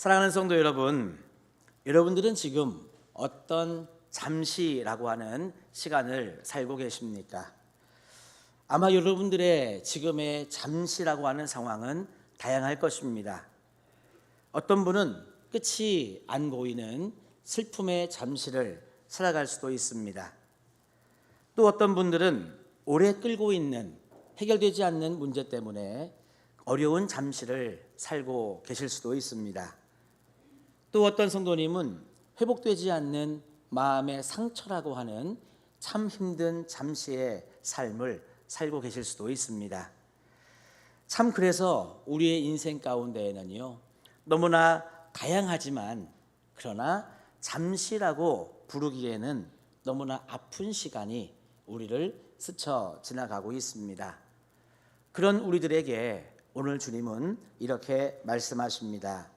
사랑하는 성도 여러분, 여러분들은 지금 어떤 잠시라고 하는 시간을 살고 계십니까? 아마 여러분들의 지금의 잠시라고 하는 상황은 다양할 것입니다. 어떤 분은 끝이 안 보이는 슬픔의 잠시를 살아갈 수도 있습니다. 또 어떤 분들은 오래 끌고 있는 해결되지 않는 문제 때문에 어려운 잠시를 살고 계실 수도 있습니다. 또 어떤 성도님은 회복되지 않는 마음의 상처라고 하는 참 힘든 잠시의 삶을 살고 계실 수도 있습니다. 참 그래서 우리의 인생 가운데에는요, 너무나 다양하지만 그러나 잠시라고 부르기에는 너무나 아픈 시간이 우리를 스쳐 지나가고 있습니다. 그런 우리들에게 오늘 주님은 이렇게 말씀하십니다.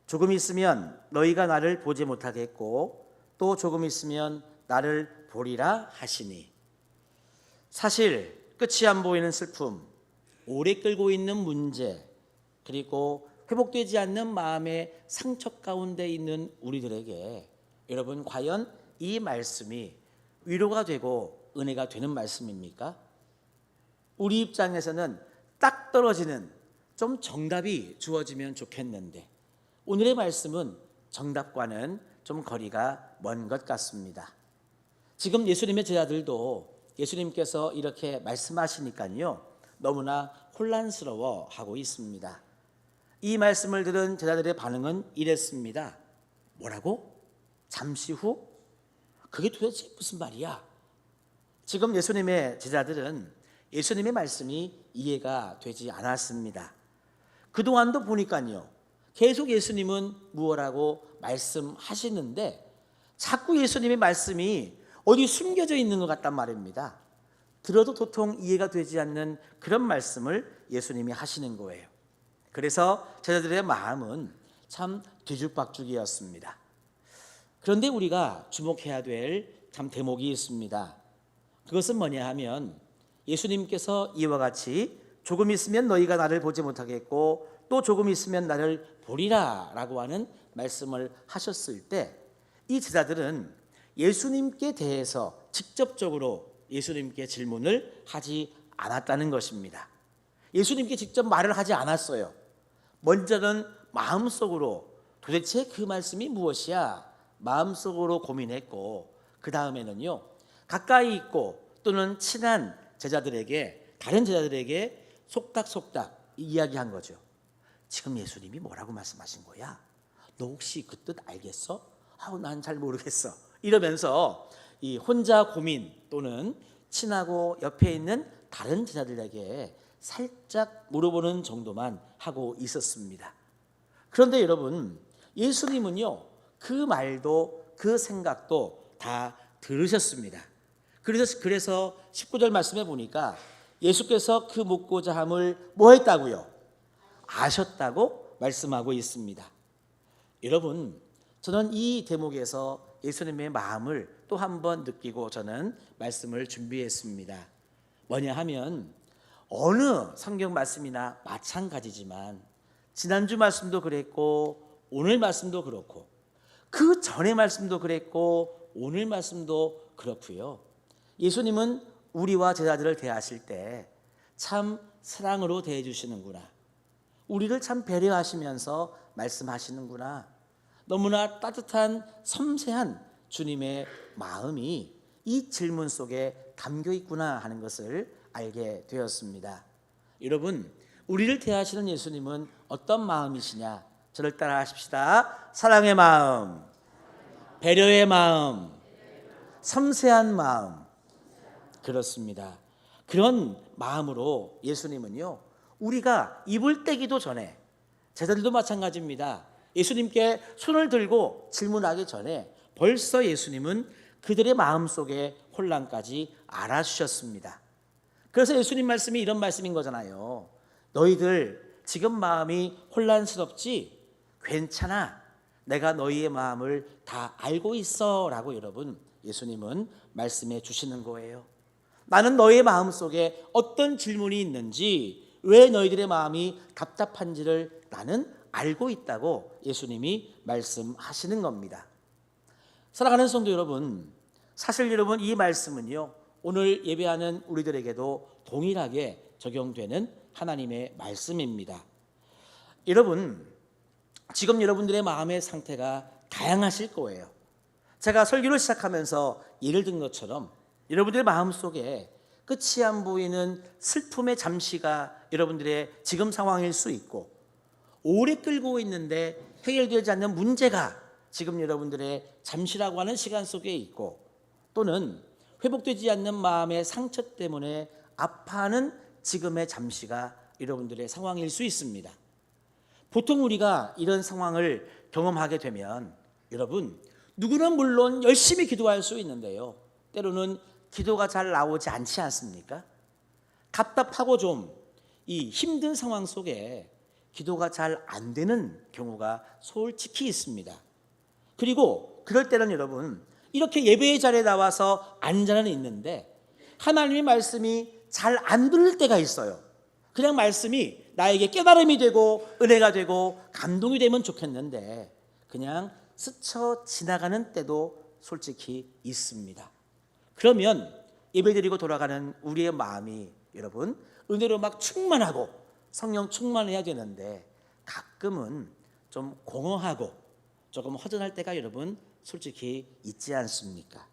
조금 있으면 너희가 나를 보지 못하겠고 또 조금 있으면 나를 보리라 하시니. 사실 끝이 안 보이는 슬픔, 오래 끌고 있는 문제, 그리고 회복되지 않는 마음의 상처 가운데 있는 우리들에게 여러분, 과연 이 말씀이 위로가 되고 은혜가 되는 말씀입니까? 우리 입장에서는 딱 떨어지는 좀 정답이 주어지면 좋겠는데 오늘의 말씀은 정답과는 좀 거리가 먼 것 같습니다. 지금 예수님의 제자들도 예수님께서 이렇게 말씀하시니까요, 너무나 혼란스러워하고 있습니다. 이 말씀을 들은 제자들의 반응은 이랬습니다. 뭐라고? 잠시 후? 그게 도대체 무슨 말이야? 지금 예수님의 제자들은 예수님의 말씀이 이해가 되지 않았습니다. 그동안도 보니까요, 계속 예수님은 무엇라고 말씀하시는데 자꾸 예수님의 말씀이 어디 숨겨져 있는 것 같단 말입니다. 들어도 도통 이해가 되지 않는 그런 말씀을 예수님이 하시는 거예요. 그래서 제자들의 마음은 참 뒤죽박죽이었습니다. 그런데 우리가 주목해야 될 참 대목이 있습니다. 그것은 뭐냐 하면 예수님께서 이와 같이 조금 있으면 너희가 나를 보지 못하겠고 또 조금 있으면 나를 보리라 라고 하는 말씀을 하셨을 때 이 제자들은 예수님께 대해서 직접적으로 예수님께 질문을 하지 않았다는 것입니다. 예수님께 직접 말을 하지 않았어요. 먼저는 마음속으로 도대체 그 말씀이 무엇이야? 마음속으로 고민했고 그 다음에는요, 가까이 있고 또는 친한 제자들에게, 다른 제자들에게 속닥속닥 이야기한 거죠. 지금 예수님이 뭐라고 말씀하신 거야? 너 혹시 그 뜻 알겠어? 난 잘 모르겠어. 이러면서 이 혼자 고민 또는 친하고 옆에 있는 다른 제자들에게 살짝 물어보는 정도만 하고 있었습니다. 그런데 여러분, 예수님은요, 그 말도 그 생각도 다 들으셨습니다. 그래서 19절 말씀에 보니까 예수께서 그 묻고자 함을 뭐 했다고요? 아셨다고 말씀하고 있습니다. 여러분, 저는 이 대목에서 예수님의 마음을 또 한 번 느끼고 저는 말씀을 준비했습니다. 뭐냐 하면 어느 성경 말씀이나 마찬가지지만 지난주 말씀도 그랬고 오늘 말씀도 그렇고 그 전의 말씀도 그랬고 오늘 말씀도 그렇고요. 예수님은 우리와 제자들을 대하실 때 참 사랑으로 대해 주시는구나. 우리를 참 배려하시면서 말씀하시는구나. 너무나 따뜻한 섬세한 주님의 마음이 이 질문 속에 담겨 있구나 하는 것을 알게 되었습니다. 여러분, 우리를 대하시는 예수님은 어떤 마음이시냐? 저를 따라 하십시다. 사랑의 마음, 배려의 마음, 섬세한 마음. 그렇습니다. 그런 마음으로 예수님은요, 우리가 입을 떼기도 전에, 제자들도 마찬가지입니다. 예수님께 손을 들고 질문하기 전에 벌써 예수님은 그들의 마음속의 혼란까지 알아주셨습니다. 그래서 예수님 말씀이 이런 말씀인 거잖아요. 너희들 지금 마음이 혼란스럽지? 괜찮아. 내가 너희의 마음을 다 알고 있어 라고 여러분, 예수님은 말씀해 주시는 거예요. 나는 너희의 마음속에 어떤 질문이 있는지, 왜 너희들의 마음이 답답한지를 나는 알고 있다고 예수님이 말씀하시는 겁니다. 사랑하는 성도 여러분, 사실 여러분 이 말씀은요, 오늘 예배하는 우리들에게도 동일하게 적용되는 하나님의 말씀입니다. 여러분, 지금 여러분들의 마음의 상태가 다양하실 거예요. 제가 설교를 시작하면서 예를 든 것처럼 여러분들의 마음속에 끝이 안 보이는 슬픔의 잠시가 여러분들의 지금 상황일 수 있고, 오래 끌고 있는데 해결되지 않는 문제가 지금 여러분들의 잠시라고 하는 시간 속에 있고, 또는 회복되지 않는 마음의 상처 때문에 아파하는 지금의 잠시가 여러분들의 상황일 수 있습니다. 보통 우리가 이런 상황을 경험하게 되면 여러분, 누구는 물론 열심히 기도할 수 있는데요, 때로는 기도가 잘 나오지 않지 않습니까? 답답하고 좀 이 힘든 상황 속에 기도가 잘 안 되는 경우가 솔직히 있습니다. 그리고 그럴 때는 여러분, 이렇게 예배의 자리에 나와서 앉아는 있는데 하나님의 말씀이 잘 안 들릴 때가 있어요. 그냥 말씀이 나에게 깨달음이 되고 은혜가 되고 감동이 되면 좋겠는데 그냥 스쳐 지나가는 때도 솔직히 있습니다. 그러면 예배드리고 돌아가는 우리의 마음이 여러분 은혜로 막 충만하고 성령 충만해야 되는데 가끔은 좀 공허하고 조금 허전할 때가 여러분 솔직히 있지 않습니까?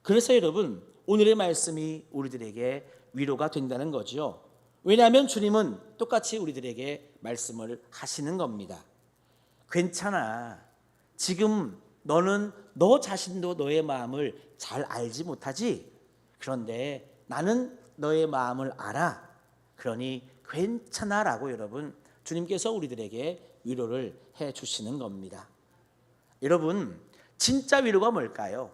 그래서 여러분 오늘의 말씀이 우리들에게 위로가 된다는 거죠. 왜냐하면 주님은 똑같이 우리들에게 말씀을 하시는 겁니다. 괜찮아. 지금 너는 너 자신도 너의 마음을 잘 알지 못하지? 그런데 나는 너의 마음을 알아. 그러니 괜찮아 라고 여러분 주님께서 우리들에게 위로를 해 주시는 겁니다. 여러분 진짜 위로가 뭘까요?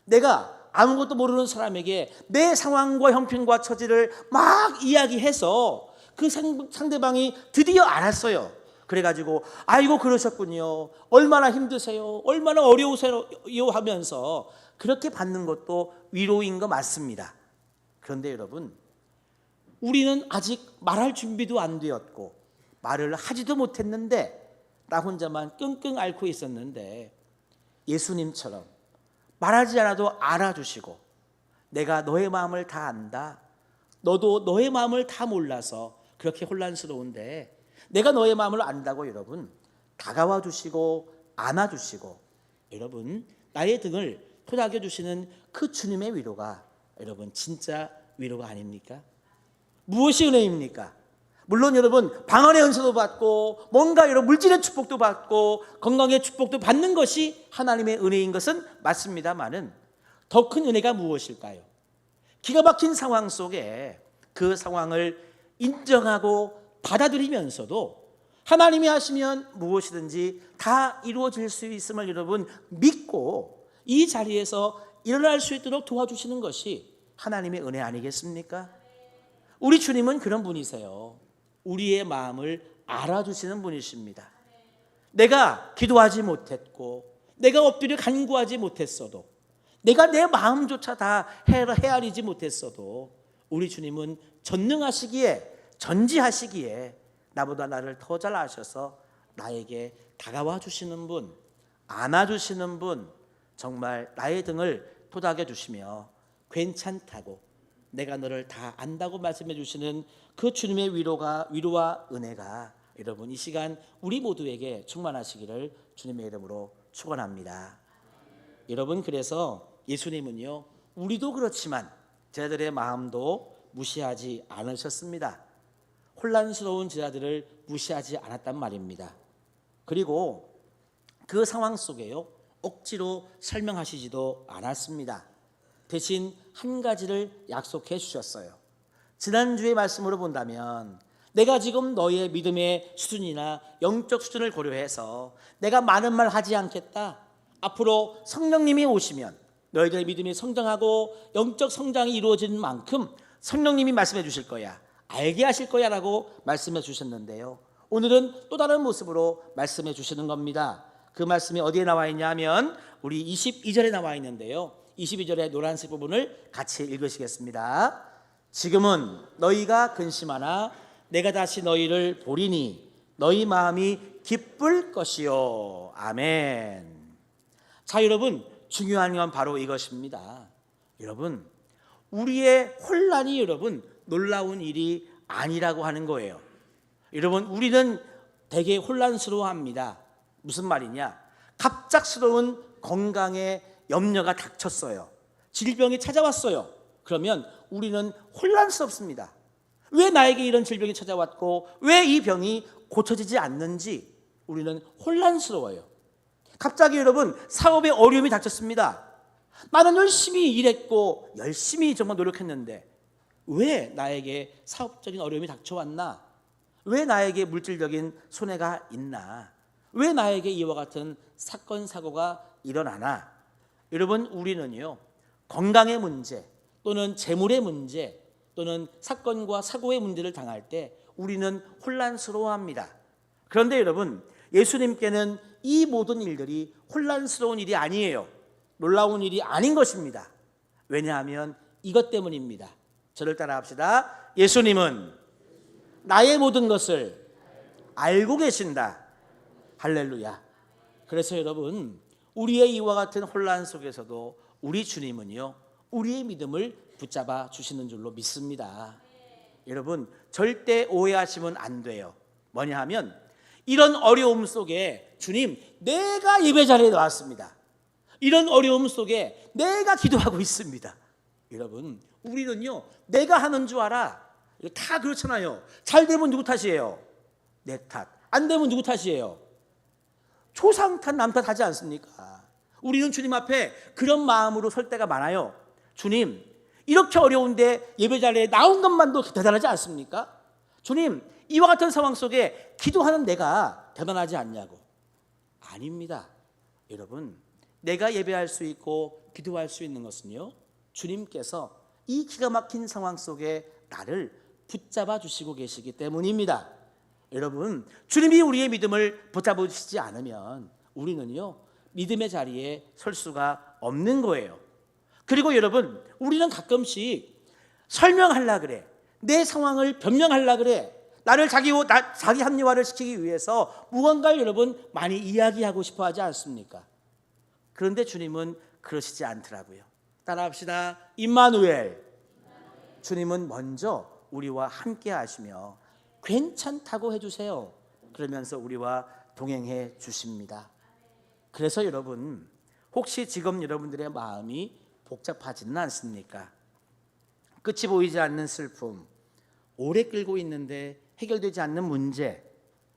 내가 아무것도 모르는 사람에게 내 상황과 형편과 처지를 막 이야기해서 그 상대방이 드디어 알았어요. 그래가지고 아이고 그러셨군요, 얼마나 힘드세요, 얼마나 어려우세요 하면서 그렇게 받는 것도 위로인 거 맞습니다. 그런데 여러분 우리는 아직 말할 준비도 안 되었고 말을 하지도 못했는데 나 혼자만 끙끙 앓고 있었는데 예수님처럼 말하지 않아도 알아주시고 내가 너의 마음을 다 안다, 너도 너의 마음을 다 몰라서 그렇게 혼란스러운데 내가 너의 마음을 안다고 여러분 다가와 주시고 안아주시고 여러분 나의 등을 토닥여 주시는 그 주님의 위로가 여러분 진짜 위로가 아닙니까? 무엇이 은혜입니까? 물론 여러분 방언의 은사도 받고 뭔가 여러 물질의 축복도 받고 건강의 축복도 받는 것이 하나님의 은혜인 것은 맞습니다만은 더 큰 은혜가 무엇일까요? 기가 막힌 상황 속에 그 상황을 인정하고 받아들이면서도 하나님이 하시면 무엇이든지 다 이루어질 수 있음을 여러분 믿고 이 자리에서 일어날 수 있도록 도와주시는 것이 하나님의 은혜 아니겠습니까? 우리 주님은 그런 분이세요. 우리의 마음을 알아주시는 분이십니다. 내가 기도하지 못했고 내가 엎드려 간구하지 못했어도 내가 내 마음조차 다 헤아리지 못했어도 우리 주님은 전능하시기에 전지하시기에 나보다 나를 더 잘 아셔서 나에게 다가와 주시는 분, 안아주시는 분, 정말 나의 등을 토닥여 주시며 괜찮다고 내가 너를 다 안다고 말씀해 주시는 그 주님의 위로와 은혜가 여러분 이 시간 우리 모두에게 충만하시기를 주님의 이름으로 축원합니다. 여러분 그래서 예수님은요 우리도 그렇지만 제자들의 마음도 무시하지 않으셨습니다. 혼란스러운 제자들을 무시하지 않았단 말입니다. 그리고 그 상황 속에요 억지로 설명하시지도 않았습니다. 대신 한 가지를 약속해 주셨어요. 지난주의 말씀으로 본다면 내가 지금 너의 믿음의 수준이나 영적 수준을 고려해서 내가 많은 말 하지 않겠다. 앞으로 성령님이 오시면 너희들의 믿음이 성장하고 영적 성장이 이루어지는 만큼 성령님이 말씀해 주실 거야, 알게 하실 거야 라고 말씀해 주셨는데요, 오늘은 또 다른 모습으로 말씀해 주시는 겁니다. 그 말씀이 어디에 나와 있냐면 우리 22절에 나와 있는데요, 22절의 노란색 부분을 같이 읽으시겠습니다. 지금은 너희가 근심하나 내가 다시 너희를 보리니 너희 마음이 기쁠 것이요. 아멘. 자, 여러분, 중요한 건 바로 이것입니다. 여러분, 우리의 혼란이 여러분 놀라운 일이 아니라고 하는 거예요. 여러분, 우리는 되게 혼란스러워합니다. 무슨 말이냐? 갑작스러운 건강에 염려가 닥쳤어요. 질병이 찾아왔어요. 그러면 우리는 혼란스럽습니다. 왜 나에게 이런 질병이 찾아왔고 왜 이 병이 고쳐지지 않는지 우리는 혼란스러워요. 갑자기 여러분 사업에 어려움이 닥쳤습니다. 나는 열심히 일했고 열심히 정말 노력했는데 왜 나에게 사업적인 어려움이 닥쳐왔나? 왜 나에게 물질적인 손해가 있나? 왜 나에게 이와 같은 사건 사고가 일어나나? 여러분, 우리는요 건강의 문제 또는 재물의 문제 또는 사건과 사고의 문제를 당할 때 우리는 혼란스러워합니다. 그런데 여러분, 예수님께는 이 모든 일들이 혼란스러운 일이 아니에요. 놀라운 일이 아닌 것입니다. 왜냐하면 이것 때문입니다. 저를 따라 합시다. 예수님은 나의 모든 것을 알고 계신다. 할렐루야. 그래서 여러분, 우리의 이와 같은 혼란 속에서도 우리 주님은요 우리의 믿음을 붙잡아 주시는 줄로 믿습니다. 여러분, 절대 오해하시면 안 돼요. 뭐냐 하면 이런 어려움 속에 주님, 내가 예배 자리에 나왔습니다. 이런 어려움 속에 내가 기도하고 있습니다. 여러분, 우리는요 내가 하는 줄 알아. 다 그렇잖아요. 잘 되면 누구 탓이에요? 내 탓. 안 되면 누구 탓이에요? 조상 탓, 남 탓하지 않습니까? 우리는 주님 앞에 그런 마음으로 설 때가 많아요. 주님, 이렇게 어려운데 예배 자리에 나온 것만도 대단하지 않습니까? 주님, 이와 같은 상황 속에 기도하는 내가 대단하지 않냐고. 아닙니다. 여러분, 내가 예배할 수 있고 기도할 수 있는 것은요 주님께서 이 기가 막힌 상황 속에 나를 붙잡아 주시고 계시기 때문입니다. 여러분, 주님이 우리의 믿음을 붙잡아 주시지 않으면 우리는요 믿음의 자리에 설 수가 없는 거예요. 그리고 여러분, 우리는 가끔씩 설명하려 그래. 내 상황을 변명하려 그래. 나를 자기 합리화를 시키기 위해서 무언가를 여러분 많이 이야기하고 싶어 하지 않습니까? 그런데 주님은 그러시지 않더라고요. 따라합시다. 임마누엘. 주님은 먼저 우리와 함께 하시며 괜찮다고 해주세요. 그러면서 우리와 동행해 주십니다. 그래서 여러분, 혹시 지금 여러분들의 마음이 복잡하지는 않습니까? 끝이 보이지 않는 슬픔, 오래 끌고 있는데 해결되지 않는 문제,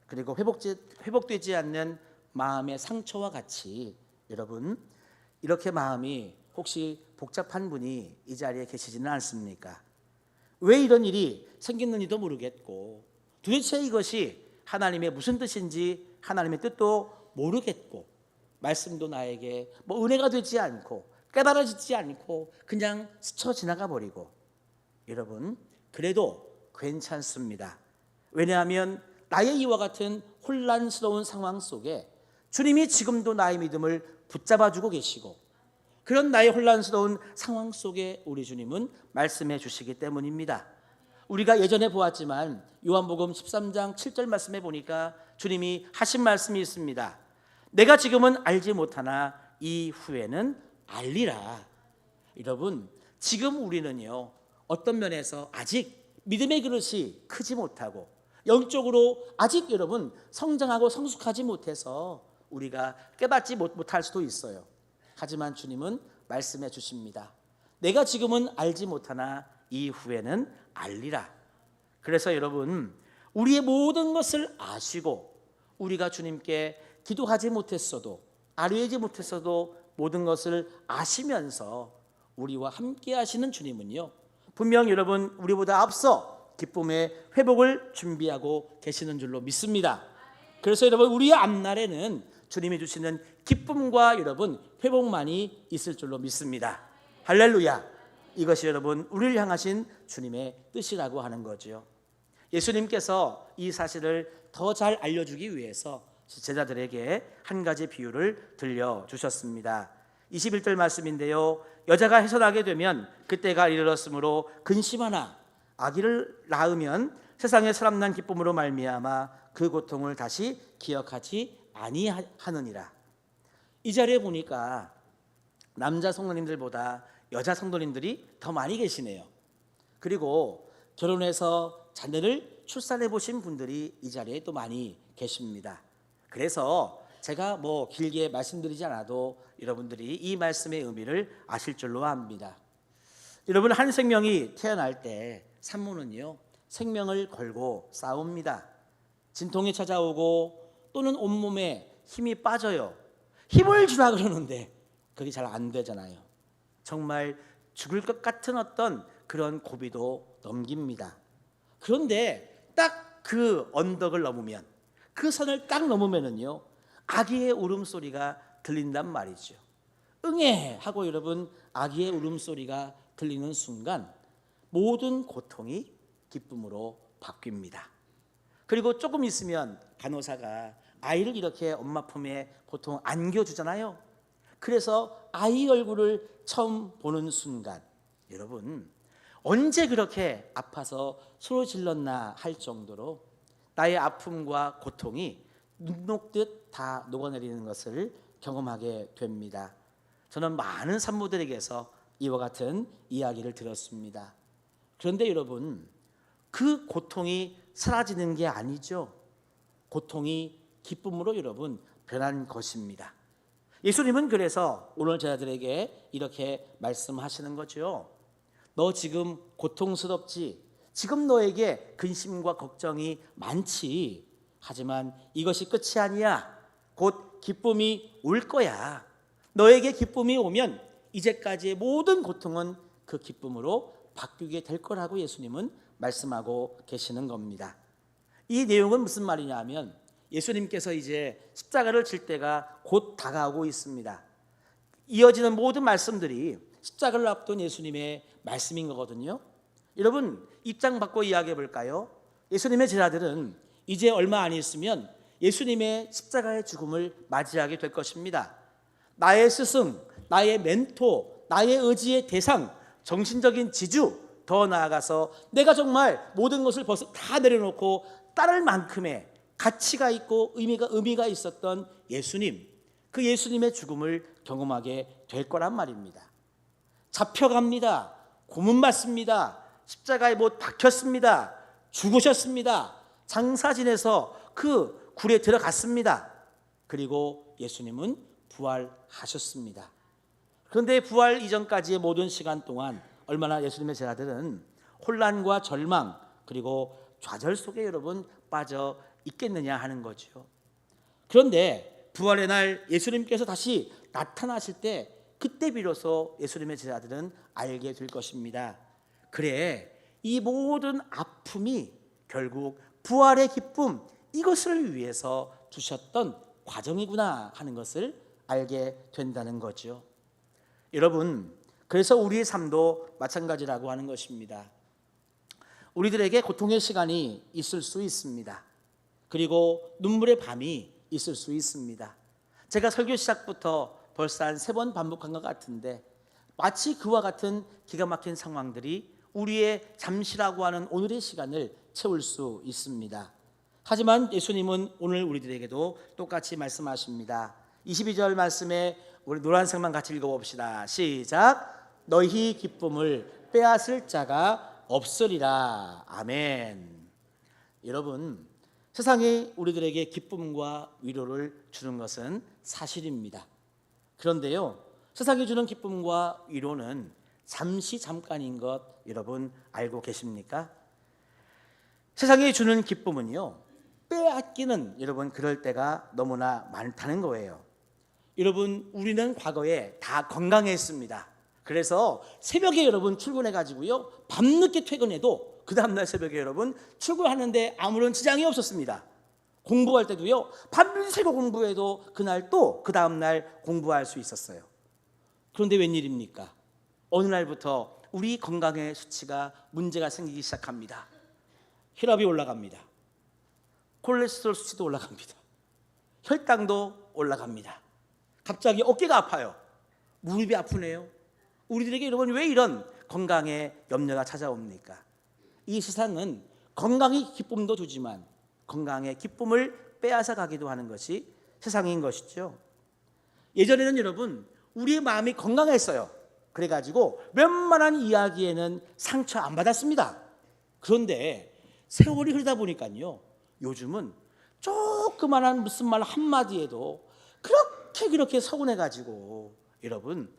그리고 회복되지 않는 마음의 상처와 같이 여러분, 이렇게 마음이 혹시 복잡한 분이 이 자리에 계시지는 않습니까? 왜 이런 일이 생겼는지도 모르겠고 도대체 이것이 하나님의 무슨 뜻인지 하나님의 뜻도 모르겠고 말씀도 나에게 은혜가 되지 않고 깨달아지지 않고 그냥 스쳐 지나가 버리고, 여러분, 그래도 괜찮습니다. 왜냐하면 나의 이와 같은 혼란스러운 상황 속에 주님이 지금도 나의 믿음을 붙잡아주고 계시고 그런 나의 혼란스러운 상황 속에 우리 주님은 말씀해 주시기 때문입니다. 우리가 예전에 보았지만 요한복음 13장 7절 말씀에 보니까 주님이 하신 말씀이 있습니다. 내가 지금은 알지 못하나 이후에는 알리라. 여러분, 지금 우리는요 어떤 면에서 아직 믿음의 그릇이 크지 못하고 영적으로 아직 여러분 성장하고 성숙하지 못해서 우리가 깨닫지 못할 수도 있어요. 하지만 주님은 말씀해 주십니다. 내가 지금은 알지 못하나 이후에는 알리라. 그래서 여러분, 우리의 모든 것을 아시고 우리가 주님께 기도하지 못했어도 아뢰지 못했어도 모든 것을 아시면서 우리와 함께 하시는 주님은요 분명 여러분 우리보다 앞서 기쁨의 회복을 준비하고 계시는 줄로 믿습니다. 그래서 여러분, 우리의 앞날에는 주님이 주시는 기쁨과 여러분 회복만이 있을 줄로 믿습니다. 할렐루야. 이것이 여러분 우리를 향하신 주님의 뜻이라고 하는 거죠. 예수님께서 이 사실을 더 잘 알려주기 위해서 제자들에게 한 가지 비유를 들려주셨습니다. 21절 말씀인데요, 여자가 해산하게 되면 그때가 이르렀으므로 근심하나 아기를 낳으면 세상에 사람난 기쁨으로 말미암아 그 고통을 다시 기억하지 아니하느니라. 이 자리에 보니까 남자 성도님들보다 여자 성도님들이 더 많이 계시네요. 그리고 결혼해서 자녀를 출산해 보신 분들이 이 자리에 또 많이 계십니다. 그래서 제가 길게 말씀드리지 않아도 여러분들이 이 말씀의 의미를 아실 줄로 압니다. 여러분, 한 생명이 태어날 때 산모는요, 생명을 걸고 싸웁니다. 진통이 찾아오고 또는 온몸에 힘이 빠져요. 힘을 주라 그러는데 그게 잘 안 되잖아요. 정말 죽을 것 같은 어떤 그런 고비도 넘깁니다. 그런데 딱 그 언덕을 넘으면, 그 선을 딱 넘으면은요, 아기의 울음소리가 들린단 말이죠. 응애 하고 여러분, 아기의 울음소리가 들리는 순간 모든 고통이 기쁨으로 바뀝니다. 그리고 조금 있으면 간호사가 아이를 이렇게 엄마 품에 보통 안겨주잖아요. 그래서 아이 얼굴을 처음 보는 순간, 여러분, 언제 그렇게 아파서 소리 질렀나 할 정도로 나의 아픔과 고통이 눈 녹듯 다 녹아내리는 것을 경험하게 됩니다. 저는 많은 산모들에게서 이와 같은 이야기를 들었습니다. 그런데 여러분, 그 고통이 사라지는 게 아니죠. 고통이 기쁨으로 여러분 변한 것입니다. 예수님은 그래서 오늘 제자들에게 이렇게 말씀하시는 거죠. 너 지금 고통스럽지? 지금 너에게 근심과 걱정이 많지? 하지만 이것이 끝이 아니야. 곧 기쁨이 올 거야. 너에게 기쁨이 오면 이제까지의 모든 고통은 그 기쁨으로 바뀌게 될 거라고 예수님은 말씀하고 계시는 겁니다. 이 내용은 무슨 말이냐 하면, 예수님께서 이제 십자가를 질 때가 곧 다가오고 있습니다. 이어지는 모든 말씀들이 십자가를 앞둔 예수님의 말씀인 거거든요. 여러분, 입장 바꿔 이야기해 볼까요? 예수님의 제자들은 이제 얼마 안 있으면 예수님의 십자가의 죽음을 맞이하게 될 것입니다. 나의 스승, 나의 멘토, 나의 의지의 대상, 정신적인 지주, 더 나아가서 내가 정말 모든 것을 벌써 다 내려놓고 따를 만큼의 가치가 있고 의미가 있었던 예수님, 그 예수님의 죽음을 경험하게 될 거란 말입니다. 잡혀갑니다. 고문받습니다. 십자가에 못 박혔습니다. 죽으셨습니다. 장사 지내서 그 굴에 들어갔습니다. 그리고 예수님은 부활하셨습니다. 그런데 부활 이전까지의 모든 시간 동안 얼마나 예수님의 제자들은 혼란과 절망 그리고 좌절 속에 여러분 빠져 있겠느냐 하는 거죠. 그런데 부활의 날 예수님께서 다시 나타나실 때, 그때 비로소 예수님의 제자들은 알게 될 것입니다. 그래, 이 모든 아픔이 결국 부활의 기쁨, 이것을 위해서 두셨던 과정이구나 하는 것을 알게 된다는 거죠. 여러분, 그래서 우리의 삶도 마찬가지라고 하는 것입니다. 우리들에게 고통의 시간이 있을 수 있습니다. 그리고 눈물의 밤이 있을 수 있습니다. 제가 설교 시작부터 벌써 한 3번 반복한 것 같은데, 마치 그와 같은 기가 막힌 상황들이 우리의 잠시라고 하는 오늘의 시간을 채울 수 있습니다. 하지만 예수님은 오늘 우리들에게도 똑같이 말씀하십니다. 22절 말씀에 우리 노란색만 같이 읽어봅시다. 시작. 너희 기쁨을 빼앗을 자가 없으리라. 아멘. 여러분, 세상이 우리들에게 기쁨과 위로를 주는 것은 사실입니다. 그런데요, 세상이 주는 기쁨과 위로는 잠깐인 것 여러분 알고 계십니까? 세상이 주는 기쁨은요, 빼앗기는 여러분 그럴 때가 너무나 많다는 거예요. 여러분, 우리는 과거에 다 건강했습니다. 그래서 새벽에 여러분 출근해 가지고요, 밤늦게 퇴근해도 그 다음날 새벽에 여러분 출근하는데 아무런 지장이 없었습니다. 공부할 때도요, 밤새고 공부해도 그날 또 그 다음날 공부할 수 있었어요. 그런데 웬일입니까? 어느 날부터 우리 건강의 수치가 문제가 생기기 시작합니다. 혈압이 올라갑니다. 콜레스테롤 수치도 올라갑니다. 혈당도 올라갑니다. 갑자기 어깨가 아파요. 무릎이 아프네요. 우리들에게 여러분 왜 이런 건강에 염려가 찾아옵니까? 이 세상은 건강이 기쁨도 주지만 건강의 기쁨을 빼앗아 가기도 하는 것이 세상인 것이죠. 예전에는 여러분 우리의 마음이 건강했어요. 그래가지고 웬만한 이야기에는 상처 안 받았습니다. 그런데 세월이 흐르다 보니까요, 요즘은 조그만한 무슨 말 한마디에도 그렇게 서운해가지고 여러분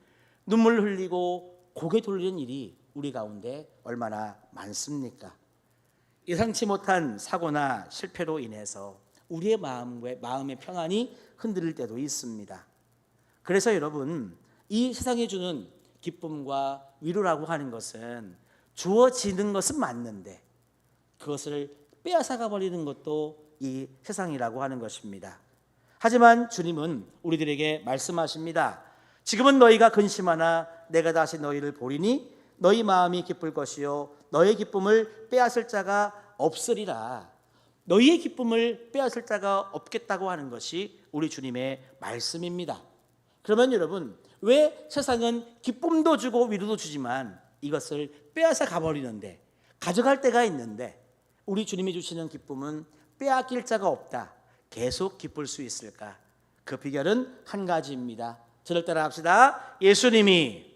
눈물 흘리고 고개 돌리는 일이 우리 가운데 얼마나 많습니까? 예상치 못한 사고나 실패로 인해서 우리의 마음의 평안이 흔들릴 때도 있습니다. 그래서 여러분, 이 세상이 주는 기쁨과 위로라고 하는 것은 주어지는 것은 맞는데 그것을 빼앗아가 버리는 것도 이 세상이라고 하는 것입니다. 하지만 주님은 우리들에게 말씀하십니다. 지금은 너희가 근심하나 내가 다시 너희를 보리니 너희 마음이 기쁠 것이요 너의 기쁨을 빼앗을 자가 없으리라. 너희의 기쁨을 빼앗을 자가 없겠다고 하는 것이 우리 주님의 말씀입니다. 그러면 여러분, 왜 세상은 기쁨도 주고 위로도 주지만 이것을 빼앗아 가버리는데, 가져갈 때가 있는데 우리 주님이 주시는 기쁨은 빼앗길 자가 없다, 계속 기쁠 수 있을까? 그 비결은 한 가지입니다. 저를 따라 합시다. 예수님이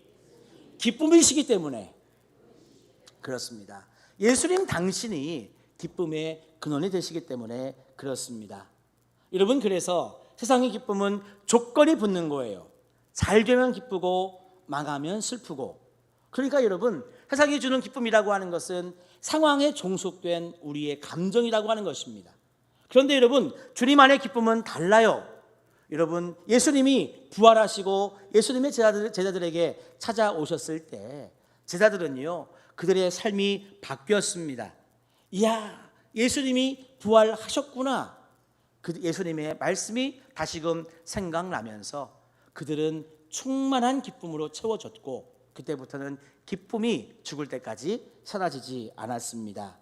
기쁨이시기 때문에 그렇습니다. 예수님 당신이 기쁨의 근원이 되시기 때문에 그렇습니다. 여러분, 그래서 세상의 기쁨은 조건이 붙는 거예요. 잘 되면 기쁘고 망하면 슬프고. 그러니까 여러분, 세상이 주는 기쁨이라고 하는 것은 상황에 종속된 우리의 감정이라고 하는 것입니다. 그런데 여러분, 주님 안의 기쁨은 달라요. 여러분, 예수님이 부활하시고 예수님의 제자들에게 찾아오셨을 때 제자들은요, 그들의 삶이 바뀌었습니다. 이야, 예수님이 부활하셨구나. 그 예수님의 말씀이 다시금 생각나면서 그들은 충만한 기쁨으로 채워졌고, 그때부터는 기쁨이 죽을 때까지 사라지지 않았습니다.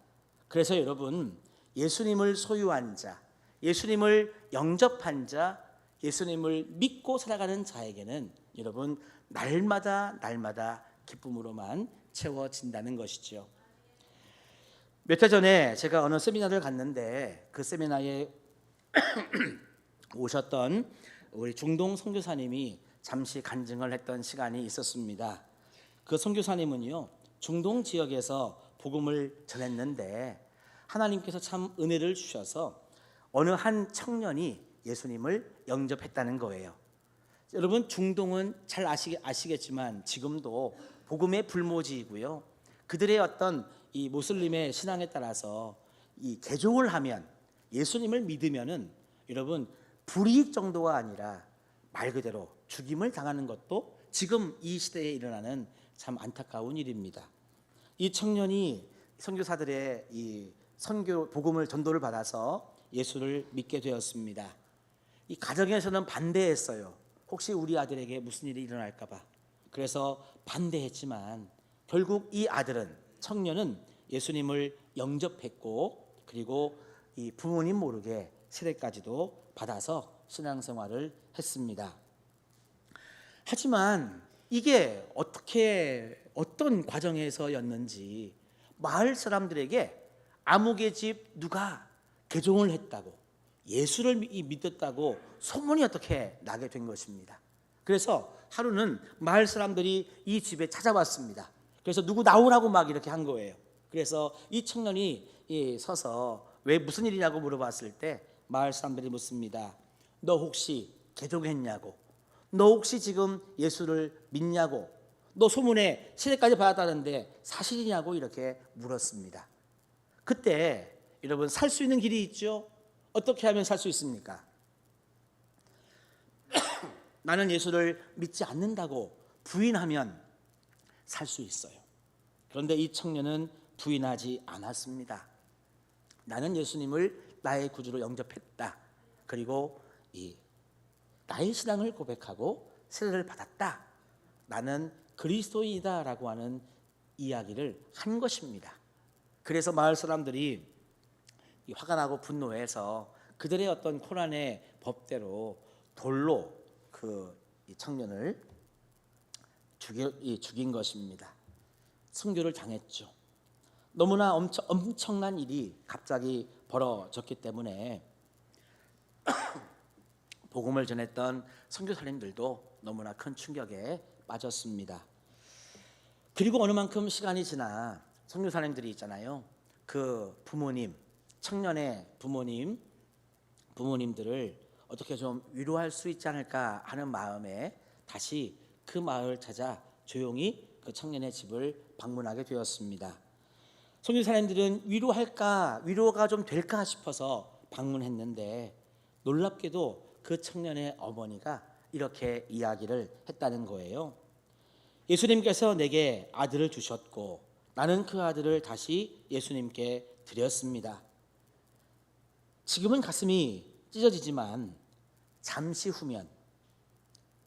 그래서 여러분, 예수님을 소유한 자, 예수님을 영접한 자, 예수님을 믿고 살아가는 자에게는 여러분 날마다 기쁨으로만 채워진다는 것이죠. 몇 해 전에 제가 어느 세미나를 갔는데 그 세미나에 오셨던 우리 중동 선교사님이 잠시 간증을 했던 시간이 있었습니다. 그 선교사님은요, 중동 지역에서 복음을 전했는데 하나님께서 참 은혜를 주셔서 어느 한 청년이 예수님을 영접했다는 거예요. 여러분, 중동은 잘 아시겠지만 지금도 복음의 불모지이고요, 그들의 어떤 이 모슬림의 신앙에 따라서 이 개종을 하면, 예수님을 믿으면은 여러분 불이익 정도가 아니라 말 그대로 죽임을 당하는 것도 지금 이 시대에 일어나는 참 안타까운 일입니다. 이 청년이 선교사들의 이 선교 복음을 전도를 받아서 예수를 믿게 되었습니다. 이 가정에서는 반대했어요. 혹시 우리 아들에게 무슨 일이 일어날까 봐. 그래서 반대했지만 결국 이 아들은, 청년은 예수님을 영접했고, 그리고 이 부모님 모르게 세례까지도 받아서 신앙생활을 했습니다. 하지만 이게 어떤 과정에서였는지 마을 사람들에게 아무개 집 누가 개종을 했다고, 예수를 믿었다고 소문이 어떻게 나게 된 것입니다. 그래서 하루는 마을 사람들이 이 집에 찾아왔습니다. 그래서 누구 나오라고 막 이렇게 한 거예요. 그래서 이 청년이 서서 왜 무슨 일이냐고 물어봤을 때 마을 사람들이 묻습니다. 너 혹시 개종했냐고, 너 혹시 지금 예수를 믿냐고, 너 소문에 세례까지 받았다는데 사실이냐고 이렇게 물었습니다. 그때 여러분, 살 수 있는 길이 있죠. 어떻게 하면 살 수 있습니까? 나는 예수를 믿지 않는다고 부인하면 살 수 있어요. 그런데 이 청년은 부인하지 않았습니다. 나는 예수님을 나의 구주로 영접했다. 그리고 나의 신앙을 고백하고 세례를 받았다. 나는 그리스도인이다라고 하는 이야기를 한 것입니다. 그래서 마을 사람들이 화가 나고 분노해서 그들의 어떤 코란의 법대로 돌로 이 청년을 죽인 것입니다. 순교를 당했죠. 너무나 엄청난 일이 갑자기 벌어졌기 때문에 복음을 전했던 선교사님들도 너무나 큰 충격에 빠졌습니다. 그리고 어느 만큼 시간이 지나 선교사님들이 있잖아요. 그 부모님, 청년의 부모님들을 어떻게 좀 위로할 수 있지 않을까 하는 마음에 다시 그 마을 찾아 조용히 그 청년의 집을 방문하게 되었습니다. 선교사님들은 위로가 좀 될까 싶어서 방문했는데 놀랍게도 그 청년의 어머니가 이렇게 이야기를 했다는 거예요. 예수님께서 내게 아들을 주셨고 나는 그 아들을 다시 예수님께 드렸습니다. 지금은 가슴이 찢어지지만 잠시 후면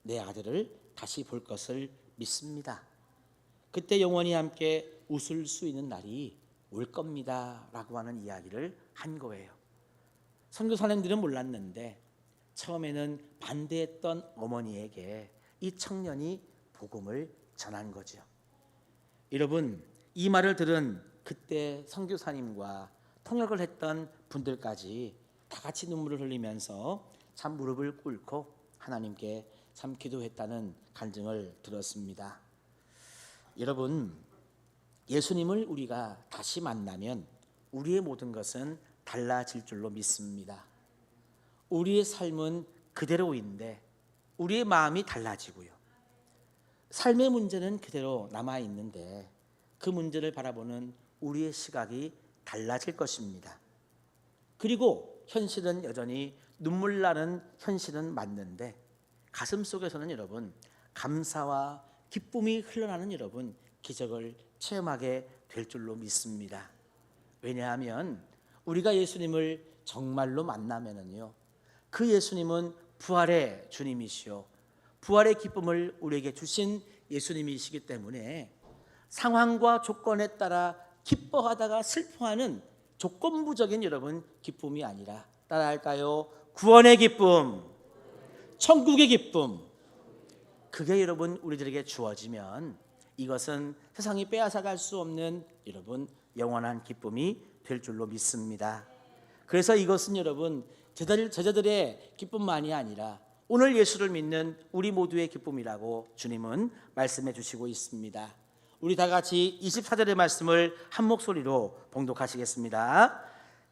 내 아들을 다시 볼 것을 믿습니다. 그때 영원히 함께 웃을 수 있는 날이 올 겁니다 라고 하는 이야기를 한 거예요. 선교사님들은 몰랐는데 처음에는 반대했던 어머니에게 이 청년이 복음을 전한 거죠. 여러분, 이 말을 들은 그때 선교사님과 통역을 했던 분들까지 다 같이 눈물을 흘리면서 참 무릎을 꿇고 하나님께 참 기도했다는 간증을 들었습니다. 여러분, 예수님을 우리가 다시 만나면 우리의 모든 것은 달라질 줄로 믿습니다. 우리의 삶은 그대로인데 우리의 마음이 달라지고요. 삶의 문제는 그대로 남아있는데 그 문제를 바라보는 우리의 시각이 달라질 것입니다. 그리고 현실은 여전히 눈물 나는 현실은 맞는데 가슴 속에서는 여러분 감사와 기쁨이 흘러나는 여러분 기적을 체험하게 될 줄로 믿습니다. 왜냐하면 우리가 예수님을 정말로 만나면은요, 그 예수님은 부활의 주님이시오, 부활의 기쁨을 우리에게 주신 예수님이시기 때문에 상황과 조건에 따라 기뻐하다가 슬퍼하는 조건부적인 여러분 기쁨이 아니라 따라할까요? 구원의 기쁨, 천국의 기쁨, 그게 여러분 우리들에게 주어지면 이것은 세상이 빼앗아갈 수 없는 여러분 영원한 기쁨이 될 줄로 믿습니다. 그래서 이것은 여러분 제자들의 기쁨만이 아니라 오늘 예수를 믿는 우리 모두의 기쁨이라고 주님은 말씀해 주시고 있습니다. 우리 다 같이 24절의 말씀을 한 목소리로 봉독하시겠습니다.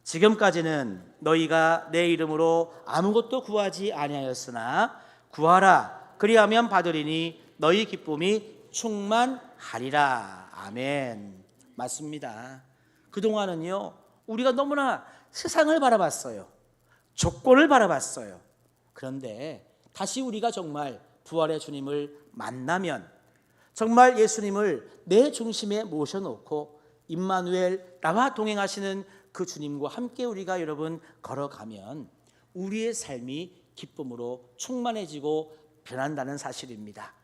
지금까지는 너희가 내 이름으로 아무것도 구하지 아니하였으나 구하라 그리하면 받으리니 너희 기쁨이 충만하리라. 아멘. 맞습니다. 그동안은요 우리가 너무나 세상을 바라봤어요. 조건을 바라봤어요. 그런데 다시 우리가 정말 부활의 주님을 만나면 정말 예수님을 내 중심에 모셔놓고 임마누엘 나와 동행하시는 그 주님과 함께 우리가 여러분 걸어가면 우리의 삶이 기쁨으로 충만해지고 변한다는 사실입니다.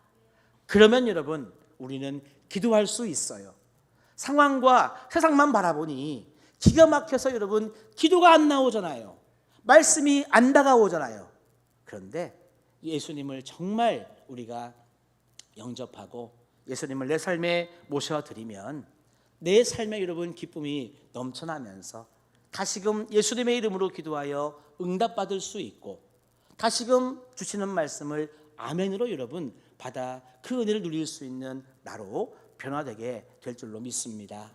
그러면 여러분 우리는 기도할 수 있어요. 상황과 세상만 바라보니 기가 막혀서 여러분 기도가 안 나오잖아요. 말씀이 안 다가오잖아요. 그런데 예수님을 정말 우리가 영접하고 예수님을 내 삶에 모셔드리면 내 삶에 여러분 기쁨이 넘쳐나면서 다시금 예수님의 이름으로 기도하여 응답받을 수 있고 다시금 주시는 말씀을 아멘으로 여러분 받아 그 은혜를 누릴 수 있는 나로 변화되게 될 줄로 믿습니다.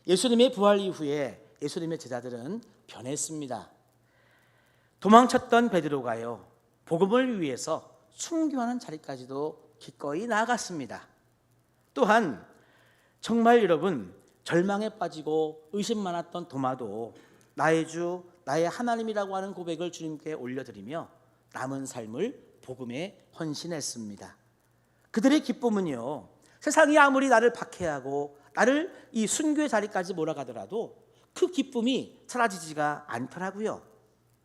예수님의 부활 이후에 예수님의 제자들은 변했습니다. 도망쳤던 베드로가요 복음을 위해서 순교하는 자리까지도 기꺼이 나아갔습니다. 또한 정말 여러분 절망에 빠지고 의심 많았던 도마도 나의 주 나의 하나님이라고 하는 고백을 주님께 올려드리며 남은 삶을 복음에 헌신했습니다. 그들의 기쁨은요 세상이 아무리 나를 박해하고 나를 이 순교의 자리까지 몰아가더라도 그 기쁨이 사라지지가 않더라고요.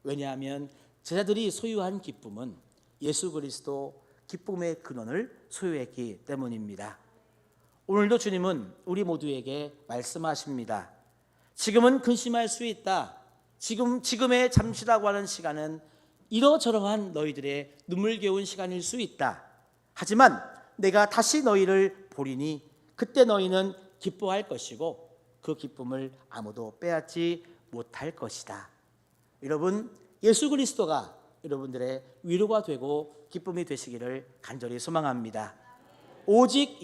왜냐하면 제자들이 소유한 기쁨은 예수 그리스도 기쁨의 근원을 소유했기 때문입니다. 오늘도 주님은 우리 모두에게 말씀하십니다. 지금은 근심할 수 있다. 지금의 잠시라고 하는 시간은 이러저러한 너희들의 눈물겨운 시간일 수 있다. 하지만 내가 다시 너희를 보리니 그때 너희는 기뻐할 것이고 그 기쁨을 아무도 빼앗지 못할 것이다. 여러분, 예수 그리스도가 여러분들의 위로가 되고 기쁨이 되시기를 간절히 소망합니다. 오직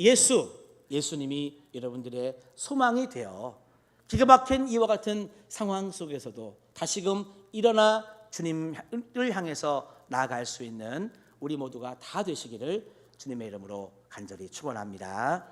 예수님이 여러분들의 소망이 되어 기가 막힌 이와 같은 상황 속에서도 다시금 일어나 주님을 향해서 나아갈 수 있는 우리 모두가 다 되시기를 주님의 이름으로 간절히 축원합니다.